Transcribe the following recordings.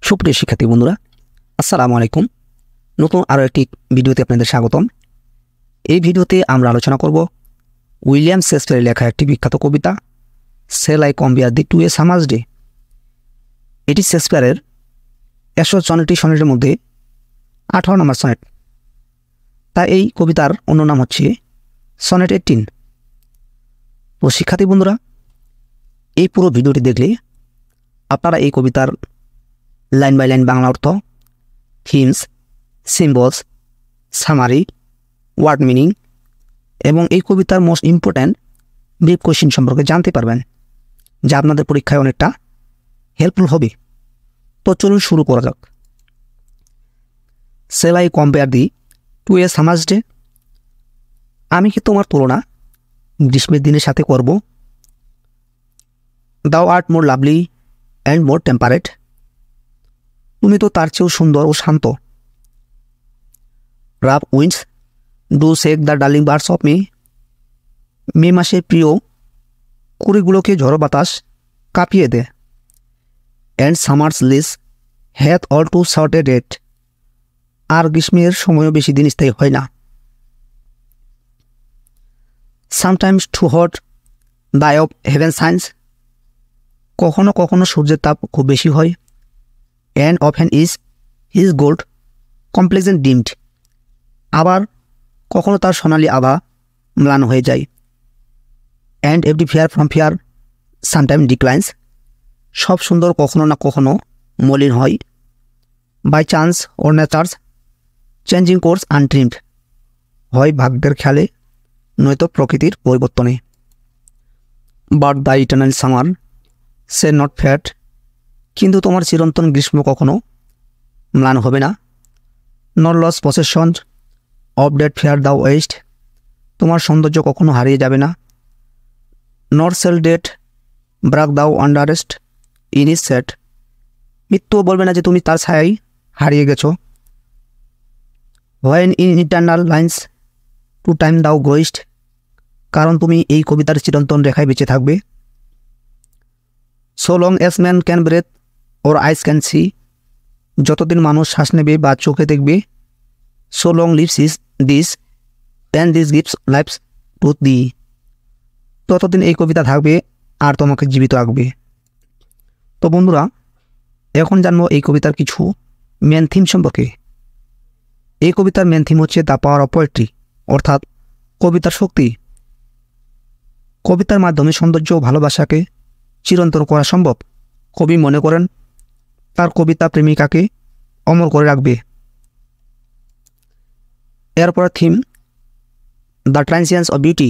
সুপ্রিয় শিক্ষার্থী বন্ধুরা, আসসালামু আলাইকুম। নতুন আরও একটি ভিডিওতে আপনাদের স্বাগতম। এই ভিডিওতে আমরা আলোচনা করব উইলিয়াম শেক্সপিয়ারের লেখা একটি বিখ্যাত কবিতা shall I compare thee to a summer's day. এটি শেক্সপিয়ারের 164টি সনেটের মধ্যে 18 নম্বর সনেট। তা এই কবিতার অন্য নাম হচ্ছে সনেট 18। তো শিক্ষার্থী বন্ধুরা, এই পুরো ভিডিওটি দেখলে আপনারা এই কবিতার লাইন বাই লাইন বাংলা অর্থ, themes, symbols, summary, word meaning এবং এই কবিতার মোস্ট ইম্পর্ট্যান্ট ব্রিফ কোয়েশ্চেন সম্পর্কে জানতে পারবেন, যা আপনাদের পরীক্ষায় অনেকটা হেল্পফুল হবে। তো চলুন শুরু করা যাক। Shall I compare thee to a summer's day. আমি কি তোমার তুলনা গ্রীষ্মের দিনের সাথে করব? Thou art more lovely and more temperate. তুমি তো তার চেয়েও সুন্দর ও শান্ত। Rough winds do shake the darling birds of May মাসের প্রিয় কুড়িগুলোকে ঝড়ো বাতাস কাঁপিয়ে দেয়। And summer's lease hath all too short a date. আর গ্রীষ্মের সময়ও বেশি দিন স্থায়ী হয় না। Sometimes too hot the of heaven shines. কখনো কখনো সূর্যের তাপ খুব বেশি হয়। And often is his gold complexion dimmed. আবার কখনো তার সোনালি আভা ম্লান হয়ে যায়। And every fair from fair sometime declines. সব সুন্দর কখনো না কখনো মলিন হয়। By chance or nature's changing course untrimmed. হয় ভাগ্যের খেয়ালে, নয়তো প্রকৃতির পরিবর্তনে। But the eternal summer shall not fade. কিন্তু তোমার চিরন্তন গ্রীষ্ম কখনো ম্লান হবে না। Not loss possession of that fair thou owest. তোমার সৌন্দর্য কখনো হারিয়ে যাবে না। নট সেল ডেট ব্রাক দাও আন্ডারেস্ট ইন ইজ সেট। মৃত্যুও বলবে না যে তুমি তার ছায়াই হারিয়ে গেছ। When in eternal lines to time thou growest. কারণ তুমি এই কবিতার চিরন্তন রেখায় বেঁচে থাকবে। So long as man can breathe or eyes can see. যতদিন মানুষ শ্বাস নেবে বা চোখে দেখবে। So long lives is this and this gives life's to thee. ততদিন এই কবিতা থাকবে আর তোমাকে জীবিত রাখবে। তো বন্ধুরা, এখন জানবো এই কবিতার কিছু মেন থিম সম্পর্কে। এই কবিতার মেন থিম হচ্ছে দ্য পাওয়ার অফ পোয়েট্রি, অর্থাৎ কবিতার শক্তি। কবিতার মাধ্যমে সৌন্দর্য ও ভালোবাসাকে চিরন্তন করা সম্ভব। কবি মনে করেন তার কবিতা প্রেমিকাকে অমর করে রাখবে। এরপর থিম দ্য ট্রান্সিয়েন্স অফ বিউটি,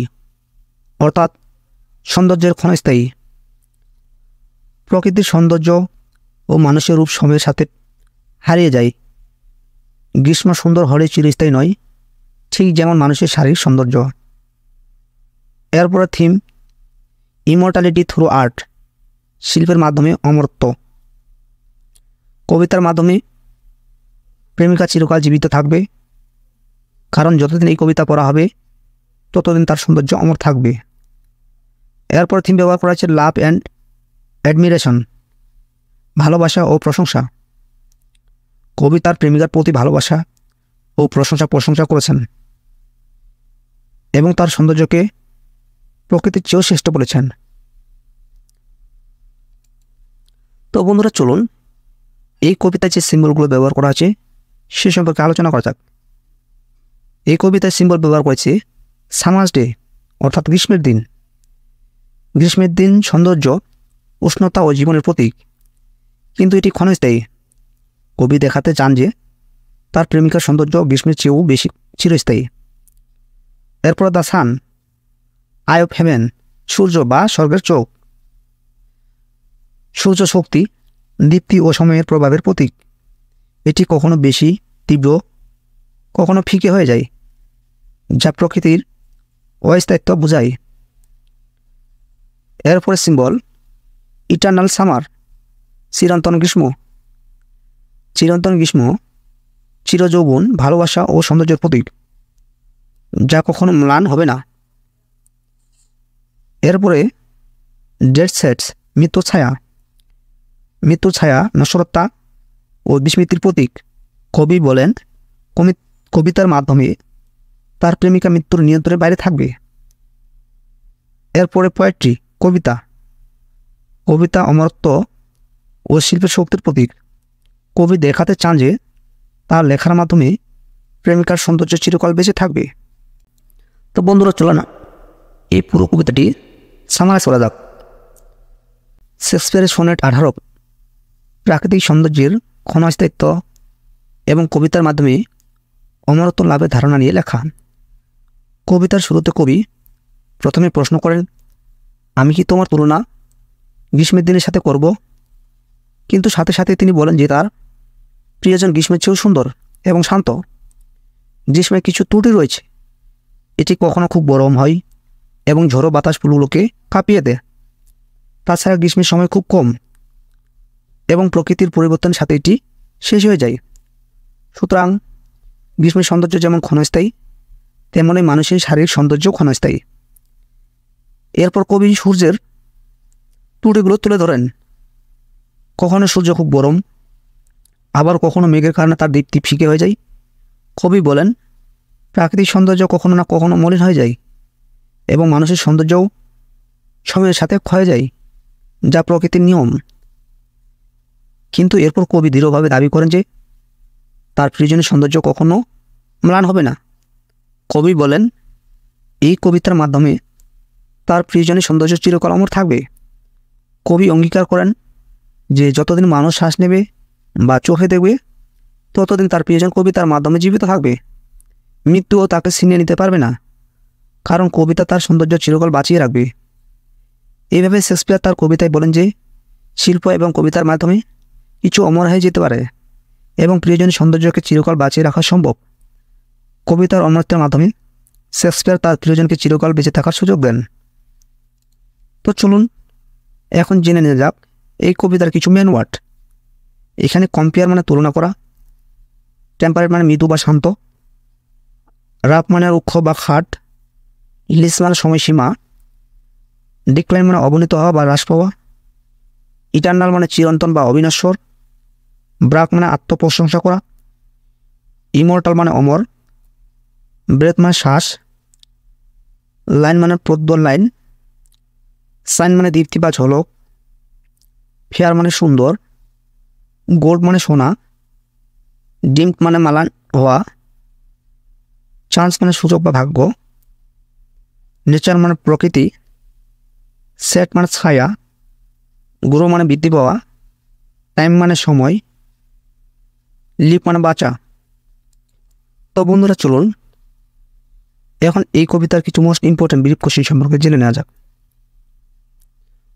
অর্থাৎ সৌন্দর্যের ক্ষণস্থায়ী। প্রকৃতির সৌন্দর্য ও মানুষের রূপ সময়ের সাথে হারিয়ে যায়। গ্রীষ্ম সুন্দর হলে চিরস্থায়ী নয়, ঠিক যেমন মানুষের শারীরিক সৌন্দর্য। এরপর থিম ইমর্টালিটি থ্রু আর্ট, শিল্পের মাধ্যমে অমরত্ব। কবিতার মাধ্যমে প্রেমিকা চিরকাল জীবিত থাকবে, কারণ যতদিন এই কবিতা পড়া হবে ততদিন তার সৌন্দর্য অমর থাকবে। এরপর থিম ব্যবহার করা হচ্ছে লাভ অ্যান্ড অ্যাডমিরেশন, ভালোবাসা ও প্রশংসা। কবি তার প্রেমিকার প্রতি ভালোবাসা ও প্রশংসা করেছেন এবং তার সৌন্দর্যকে প্রকৃতির চেয়েও শ্রেষ্ঠ বলেছেন। তো বন্ধুরা, চলুন এই কবিতায় যে সিম্বলগুলো ব্যবহার করা আছে সে সম্পর্কে আলোচনা করা যাক। এই কবিতায় সিম্বল ব্যবহার করেছে সামার্স ডে, অর্থাৎ গ্রীষ্মের দিন। গ্রীষ্মের দিন সৌন্দর্য, উষ্ণতা ও জীবনের প্রতীক, কিন্তু এটি ক্ষণস্থায়ী। কবি দেখাতে চান যে তার প্রেমিকার সৌন্দর্য গ্রীষ্মের চেয়েও বেশি চিরস্থায়ী। এরপর the sun eye of heaven, সূর্য বা স্বর্গের চোখ। সূর্য শক্তি, দীপ্তি ও সময়ের প্রভাবের প্রতীক। এটি কখনো বেশি তীব্র, কখনো ফিকে হয়ে যায়, যা প্রকৃতির অস্থায়িত্ব বোঝায়। এরপরে সিম্বল ইটার্নাল সামার, চিরন্তন গ্রীষ্ম। চিরন্তন গ্রীষ্ম চিরযৌবন, ভালোবাসা ও সৌন্দর্যের প্রতীক, যা কখনো ম্লান হবে না। এরপরে ডেড সেটস, মৃত্যু ছায়া। মৃত্যুর ছায়া, নশ্বরতা ও বিস্মৃতির প্রতীক। কবি বলেন কবিতার মাধ্যমে তার প্রেমিকা মৃত্যুর নিয়ন্ত্রণের বাইরে থাকবে। এরপরে পোয়েট্রি, কবিতা। কবিতা অমরত্ব ও শিল্পের শক্তির প্রতীক। কবি দেখাতে চান যে তার লেখার মাধ্যমে প্রেমিকার সৌন্দর্য চিরকাল বেঁচে থাকবে। তো বন্ধুরা, চলো না এই পুরো কবিতাটি সামারাইজ করা যাক। শেক্সপিয়ারের সনেট 18 প্রাকৃতিক সৌন্দর্যের ক্ষণস্থায়িত্ব এবং কবিতার মাধ্যমে অমরত্ব লাভের ধারণা নিয়ে লেখা। কবিতার শুরুতে কবি প্রথমে প্রশ্ন করেন, আমি কি তোমার তুলনা গ্রীষ্মের দিনের সাথে করব? কিন্তু সাথে সাথে তিনি বলেন যে তার প্রিয়জন গ্রীষ্মের চেয়েও সুন্দর এবং শান্ত। গ্রীষ্মের কিছু ত্রুটি রয়েছে, এটি কখনো খুব গরম হয় এবং ঝড়ো বাতাস ফুলগুলোকে কাঁপিয়ে দেয়। তাছাড়া গ্রীষ্মের সময় খুব কম এবং প্রকৃতির পরিবর্তনের সাথে এটি শেষ হয়ে যায়। সুতরাং গ্রীষ্মের সৌন্দর্য যেমন ক্ষণস্থায়ী, তেমনই মানুষের শারীরিক সৌন্দর্যও ক্ষণস্থায়ী। এরপর কবি সূর্যের ত্রুটিগুলো তুলে ধরেন। কখনো সূর্য খুব গরম, আবার কখনো মেঘের কারণে তার দীপ্তি ফিকে হয়ে যায়। কবি বলেন, প্রাকৃতিক সৌন্দর্য কখনো না কখনো মলিন হয়ে যায় এবং মানুষের সৌন্দর্যও সময়ের সাথে ক্ষয়ে যায়, যা প্রকৃতির নিয়ম। কিন্তু এরপর কবি দৃঢ়ভাবে দাবি করেন যে তার প্রিয়জনের সৌন্দর্য কখনো ম্লান হবে না। কবি বলেন, এই কবিতার মাধ্যমে তার প্রিয়জনের সৌন্দর্য চিরকাল অমর থাকবে। কবি অঙ্গীকার করেন যে যতদিন মানুষ শ্বাস নেবে বা চোখে দেখবে, ততদিন তার প্রিয়জন কবিতার মাধ্যমে জীবিত থাকবে। মৃত্যুও তাকে ছিনিয়ে নিতে পারবে না, কারণ কবিতা তার সৌন্দর্য চিরকাল বাঁচিয়ে রাখবে। এইভাবে শেক্সপিয়ার তার কবিতায় বলেন যে শিল্প এবং কবিতার মাধ্যমে কিছু অমর হয়ে যেতে পারে এবং প্রিয়জনের সৌন্দর্যকে চিরকাল বাঁচিয়ে রাখা সম্ভব। কবিতার অমরত্বের মাধ্যমে শেক্সপিয়ার তার প্রিয়জনকে চিরকাল বেঁচে থাকার সুযোগ দেন। তো চলুন এখন জেনে নেওয়া যাক এই কবিতার কিছু মেন ওয়ার্ড। এখানে কম্পেয়ার মানে তুলনা করা, টেম্পারেট মানে মৃদু বা শান্ত, রাফ মানে রুক্ষ বা খাট, লিস মানে সময়সীমা, ডিক্লাইন মানে অবনীত হওয়া বা হ্রাস পাওয়া, ইটার্নাল মানে চিরন্তন বা অবিনশ্বর, ব্রাক মানে আত্মপ্রশংসা করা, ইমর্টাল মানে অমর, ব্রেথ মানে শ্বাস, লাইন মানে প্রদ্বল লাইন, সাইন মানে দীপ্তি বা ঝলক, ফেয়ার মানে সুন্দর, গোল্ড মানে সোনা, ডিম্প মানে মালান হওয়া, চান্স মানে সুযোগ বা ভাগ্য, নেচার মানে প্রকৃতি, সেট মানে ছায়া, গ্রো মানে বৃদ্ধি পাওয়া, টাইম মানে সময়, লিপ মানে বাঁচা। তো বন্ধুরা, চলুন এখন এই কবিতার কিছু মোস্ট ইম্পর্টেন্ট ব্রিফ কোশ্চেন সম্পর্কে জেনে নেওয়া যাক।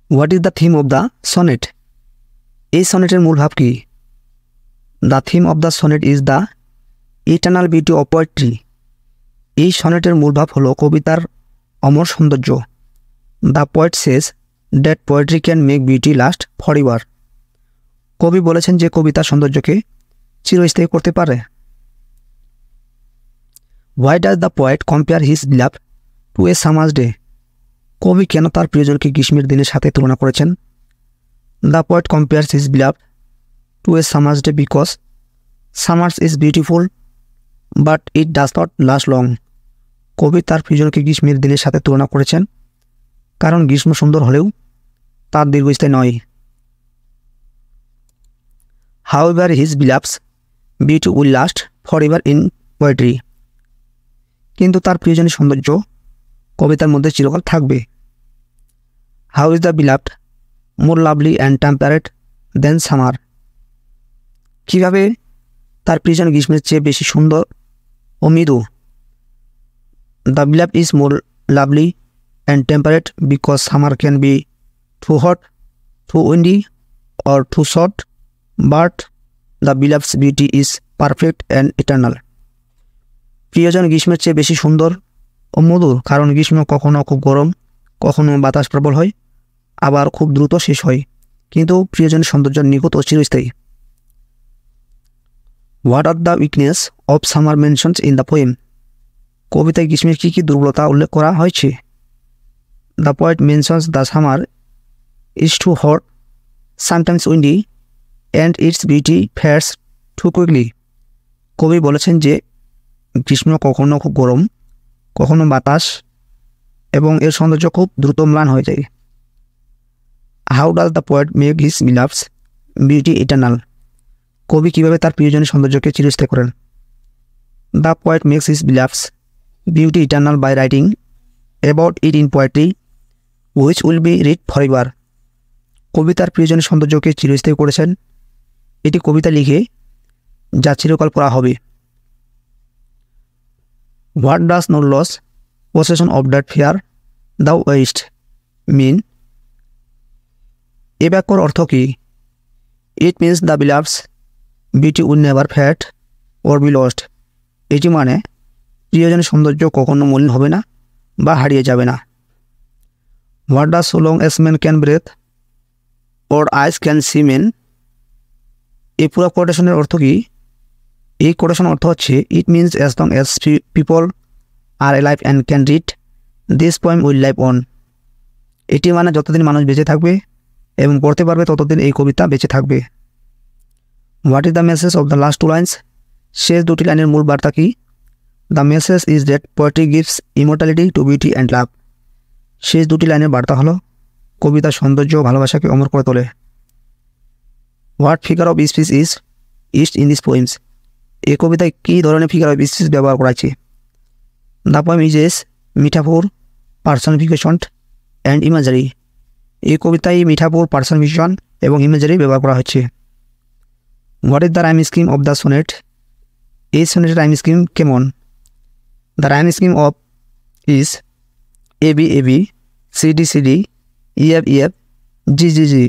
What is the theme of the sonnet? এই সনেটের মূল ভাব কি? The theme of the sonnet is the eternal beauty of poetry. এই সনেটের মূল ভাব হলো কবিতার অমর সৌন্দর্য। The poet says that poetry can make beauty last for ever. কবি বলেছেন যে কবিতার সৌন্দর্যকে চিরস্থায়ী করতে পারে। Why does the poet compare his love to a summer's day? কবি কেন তার প্রিয়জনকে গ্রীষ্মের দিনের সাথে তুলনা করেছেন? The poet compares his love to a summer's day because summer's is beautiful but it does not last long. কবি তার প্রিয়জনকে গ্রীষ্মের দিনের সাথে তুলনা করেছেন কারণ গ্রীষ্ম সুন্দর হলেও তার দীর্ঘস্থায়ী নয়। However his beloved's beauty will last for ever in poetry. কিন্তু তার প্রিয়জনের সৌন্দর্য কবিতার মধ্যে চিরকাল থাকবে। How is the beloved more lovely and temperate than summer? কীভাবে তার প্রিয়জন গ্রীষ্মের চেয়ে বেশি সুন্দর ও মৃদু? The beloved is more lovely and temperate because summer can be too hot, too windy or too short, but the beloved's beauty is perfect and eternal. প্রিয়জন গ্রীষ্মের চেয়ে বেশি সুন্দর ও মধুর কারণ গ্রীষ্ম কখনো খুব গরম, কখনো বাতাস প্রবল হয়, আবার খুব দ্রুত শেষ হয়, কিন্তু প্রিয়জনের সৌন্দর্য নিখুঁত ও চিরস্থায়ী। What are the weakness of summer mentions in the poem? কবিতায় গ্রীষ্মের কী কী দুর্বলতা উল্লেখ করা হয়েছে? The poet mentions the summer is too hot, sometimes windy, and its beauty fares too quickly. কবি বলেছেন যে গ্রীষ্ম কখনো খুব গরম, কখনো বাতাস, এবং এর সৌন্দর্য খুব দ্রুত ম্লান হয়ে যায়। How does the poet make his beloved's beauty eternal. কবি কীভাবে তার প্রিয়জনের সৌন্দর্যকে চিরস্থায়ী করেন? The poet makes his beloved's beauty eternal by writing about it in poetry which will be read forever. কবি তার প্রিয়জনের সৌন্দর্যকে চিরস্থায়ী করেছেন এটি কবিতা লিখে যা চিরকাল পড়া হবে। What does nor lose possession of that fear thou wast mean? এ বাক্যর অর্থ কি? It means the beloved's beauty will never fade or be lost. এটি মানে প্রিয়জনের সৌন্দর্য কখনো মলিন হবে না বা হারিয়ে যাবে না। What does so long as man can breathe or eyes can see mean. এই পুরো কোটেশনের অর্থ কি? এই কোটেশন অর্থ হচ্ছে it means as long as people are alive and can read this poem will live on. এটি মানে যতদিন মানুষ বেঁচে থাকবে এবং পড়তে পারবে ততদিন এই কবিতা বেঁচে থাকবে। What is the message of the last two lines. শেষ দুটি লাইনের মূল বার্তা কি? The message is that poetry gives immortality to beauty and love. শেষ দুটি লাইনের বার্তা হলো কবিতার সৌন্দর্য ও ভালোবাসাকে অমর করে তোলে। What figure of speech is east in this poems. এই কবিতায় কী ধরনের ফিগার অফ স্পিচ ব্যবহার করা হয়েছে? The poem uses metaphor personification and imagery. এই কবিতায় মিঠাফোর পার্সনিফিকেশন এবং ইমেজারি ব্যবহার করা হচ্ছে। What is the rhyme scheme of the sonnet. এই সোনেটের রাইম স্কিম কেমন? The rhyme scheme of is A B C D E F G G G.